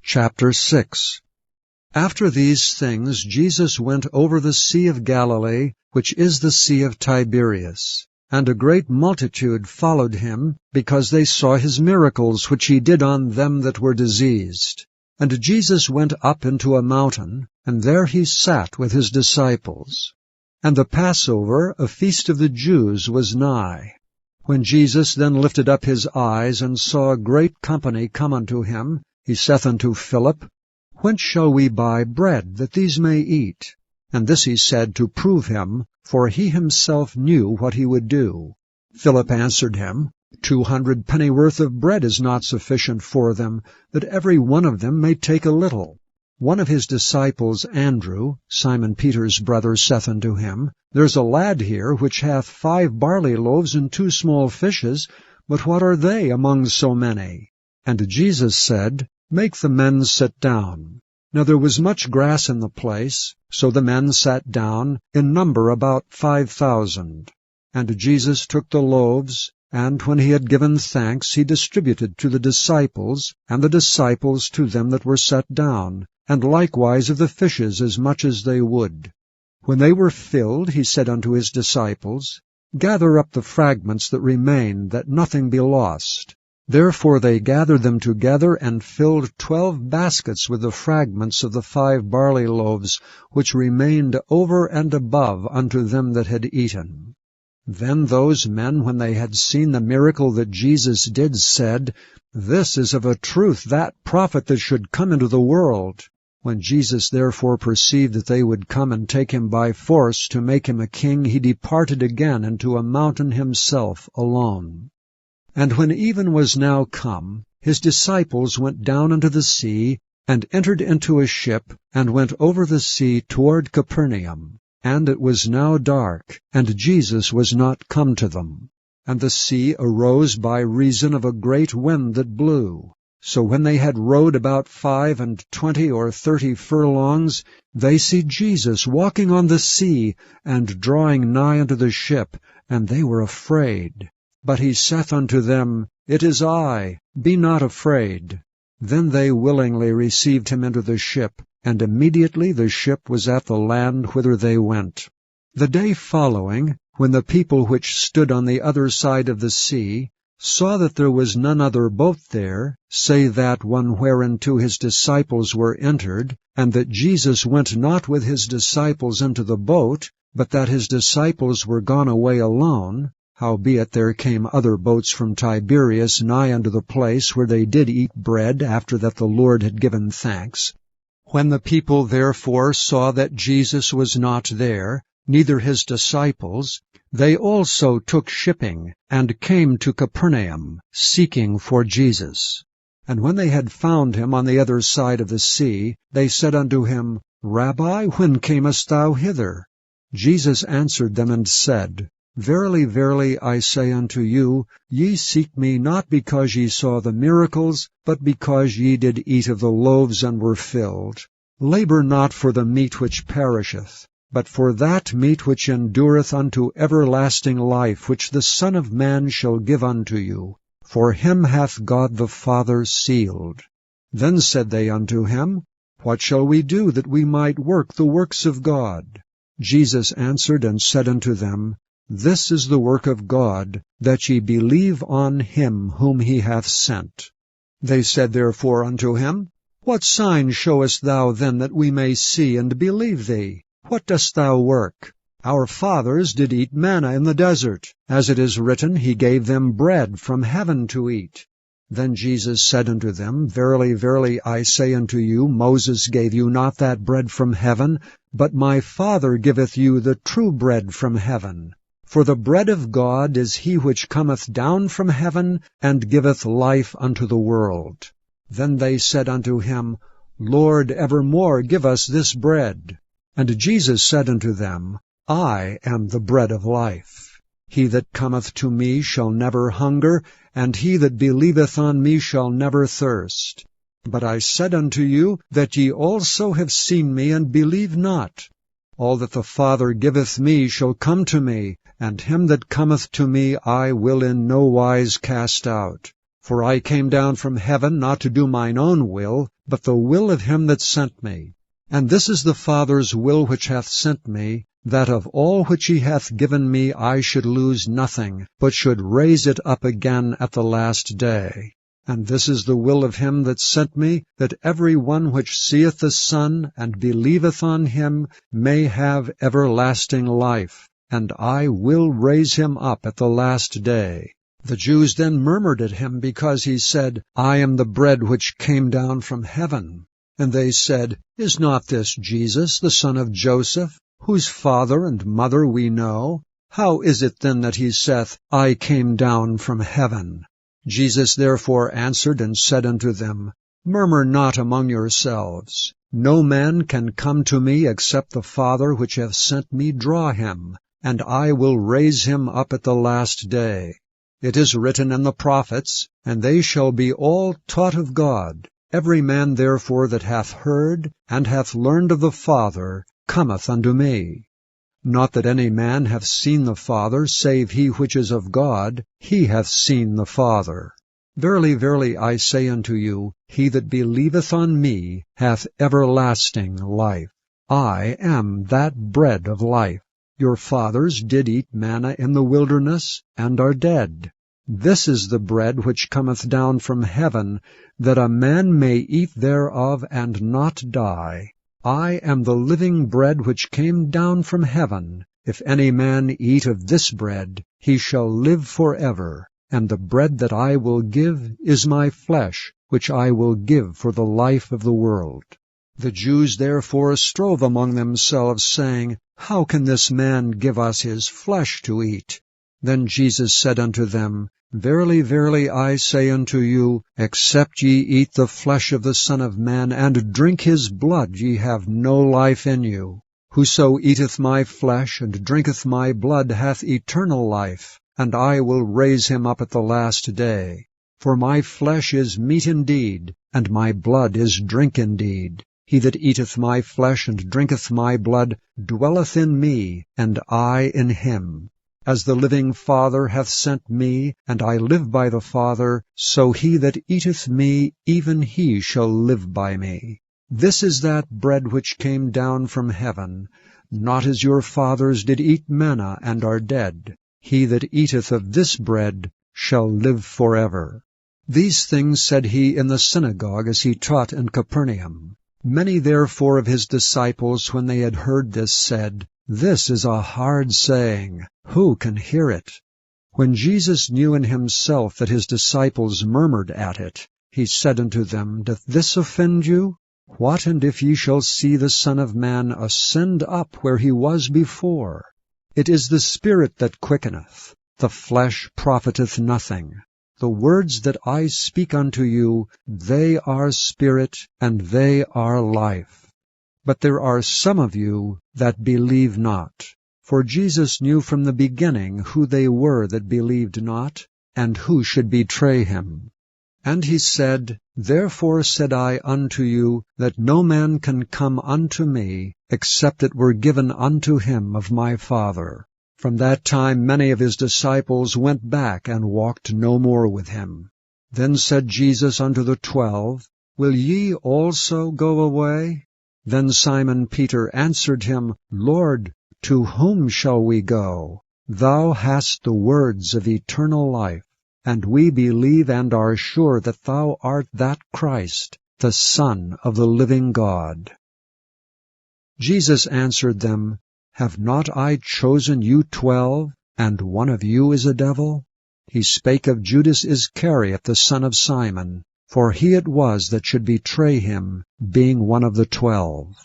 Chapter 6. After these things Jesus went over the Sea of Galilee, which is the Sea of Tiberias. And a great multitude followed him, because they saw his miracles which he did on them that were diseased. And Jesus went up into a mountain, and there he sat with his disciples. And the Passover, a feast of the Jews, was nigh. When Jesus then lifted up his eyes, and saw a great company come unto him, he saith unto Philip, Whence shall we buy bread, that these may eat? And this he said to prove him, for he himself knew what he would do. Philip answered him, 200 pennyworth of bread is not sufficient for them, that every one of them may take a little. One of his disciples, Andrew, Simon Peter's brother, saith unto him, There's a lad here which hath 5 barley loaves and 2 small fishes, but what are they among so many? And Jesus said, Make the men sit down. Now there was much grass in the place, so the men sat down, in number about 5,000. And Jesus took the loaves, and when he had given thanks, he distributed to the disciples, and the disciples to them that were set down, and likewise of the fishes as much as they would. When they were filled, he said unto his disciples, Gather up the fragments that remain, that nothing be lost. Therefore they gathered them together, and filled 12 baskets with the fragments of the 5 barley loaves, which remained over and above unto them that had eaten. Then those men, when they had seen the miracle that Jesus did, said, This is of a truth that prophet that should come into the world. When Jesus therefore perceived that they would come and take him by force to make him a king, he departed again into a mountain himself alone. And when even was now come, his disciples went down into the sea, and entered into a ship, and went over the sea toward Capernaum. And it was now dark, and Jesus was not come to them. And the sea arose by reason of a great wind that blew. So when they had rowed about 25 or 30 furlongs, they see Jesus walking on the sea, and drawing nigh unto the ship, and they were afraid. But he saith unto them, It is I, be not afraid. Then they willingly received him into the ship, and immediately the ship was at the land whither they went. The day following, when the people which stood on the other side of the sea saw that there was none other boat there, save that one whereinto his disciples were entered, and that Jesus went not with his disciples into the boat, but that his disciples were gone away alone, howbeit there came other boats from Tiberias nigh unto the place where they did eat bread after that the Lord had given thanks. When the people therefore saw that Jesus was not there, neither his disciples, they also took shipping, and came to Capernaum, seeking for Jesus. And when they had found him on the other side of the sea, they said unto him, Rabbi, when camest thou hither? Jesus answered them and said, Verily, verily, I say unto you, ye seek me not because ye saw the miracles, but because ye did eat of the loaves and were filled. Labor not for the meat which perisheth, but for that meat which endureth unto everlasting life, which the Son of Man shall give unto you. For him hath God the Father sealed. Then said they unto him, What shall we do that we might work the works of God? Jesus answered and said unto them, This is the work of God, that ye believe on him whom he hath sent. They said therefore unto him, What sign showest thou then that we may see and believe thee? What dost thou work? Our fathers did eat manna in the desert. As it is written, He gave them bread from heaven to eat. Then Jesus said unto them, Verily, verily, I say unto you, Moses gave you not that bread from heaven, but my Father giveth you the true bread from heaven. For the bread of God is he which cometh down from heaven, and giveth life unto the world. Then they said unto him, Lord, evermore give us this bread. And Jesus said unto them, I am the bread of life. He that cometh to me shall never hunger, and he that believeth on me shall never thirst. But I said unto you, that ye also have seen me, and believe not. All that the Father giveth me shall come to me, and him that cometh to me I will in no wise cast out. For I came down from heaven not to do mine own will, but the will of him that sent me. And this is the Father's will which hath sent me, that of all which he hath given me I should lose nothing, but should raise it up again at the last day. And this is the will of him that sent me, that every one which seeth the Son, and believeth on him, may have everlasting life, and I will raise him up at the last day. The Jews then murmured at him, because he said, I am the bread which came down from heaven. And they said, Is not this Jesus, the son of Joseph, whose father and mother we know? How is it then that he saith, I came down from heaven? Jesus therefore answered and said unto them, Murmur not among yourselves. No man can come to me except the Father which hath sent me draw him, and I will raise him up at the last day. It is written in the prophets, and they shall be all taught of God. Every man therefore that hath heard and hath learned of the Father cometh unto me. Not that any man hath seen the Father, save he which is of God, he hath seen the Father. Verily, verily, I say unto you, he that believeth on me hath everlasting life. I am that bread of life. Your fathers did eat manna in the wilderness, and are dead. This is the bread which cometh down from heaven, that a man may eat thereof and not die. I am the living bread which came down from heaven. If any man eat of this bread, he shall live forever. And the bread that I will give is my flesh, which I will give for the life of the world. The Jews therefore strove among themselves, saying, How can this man give us his flesh to eat? Then Jesus said unto them, Verily, verily, I say unto you, except ye eat the flesh of the Son of Man, and drink his blood, ye have no life in you. Whoso eateth my flesh, and drinketh my blood, hath eternal life, and I will raise him up at the last day. For my flesh is meat indeed, and my blood is drink indeed. He that eateth my flesh, and drinketh my blood, dwelleth in me, and I in him. As the living Father hath sent me, and I live by the Father, so he that eateth me, even he shall live by me. This is that bread which came down from heaven, not as your fathers did eat manna, and are dead. He that eateth of this bread shall live forever. These things said he in the synagogue as he taught in Capernaum. Many therefore of his disciples, when they had heard this, said, This is a hard saying. Who can hear it? When Jesus knew in himself that his disciples murmured at it, he said unto them, Doth this offend you? What and if ye shall see the Son of Man ascend up where he was before? It is the Spirit that quickeneth, the flesh profiteth nothing. The words that I speak unto you, they are spirit, and they are life. But there are some of you that believe not. For Jesus knew from the beginning who they were that believed not, and who should betray him. And he said, Therefore said I unto you, that no man can come unto me, except it were given unto him of my Father. From that time many of his disciples went back, and walked no more with him. Then said Jesus unto the 12, Will ye also go away? Then Simon Peter answered him, Lord, to whom shall we go? Thou hast the words of eternal life, and we believe and are sure that thou art that Christ, the Son of the living God. Jesus answered them, Have not I chosen you 12, and one of you is a devil? He spake of Judas Iscariot, the son of Simon, for he it was that should betray him, being one of the 12.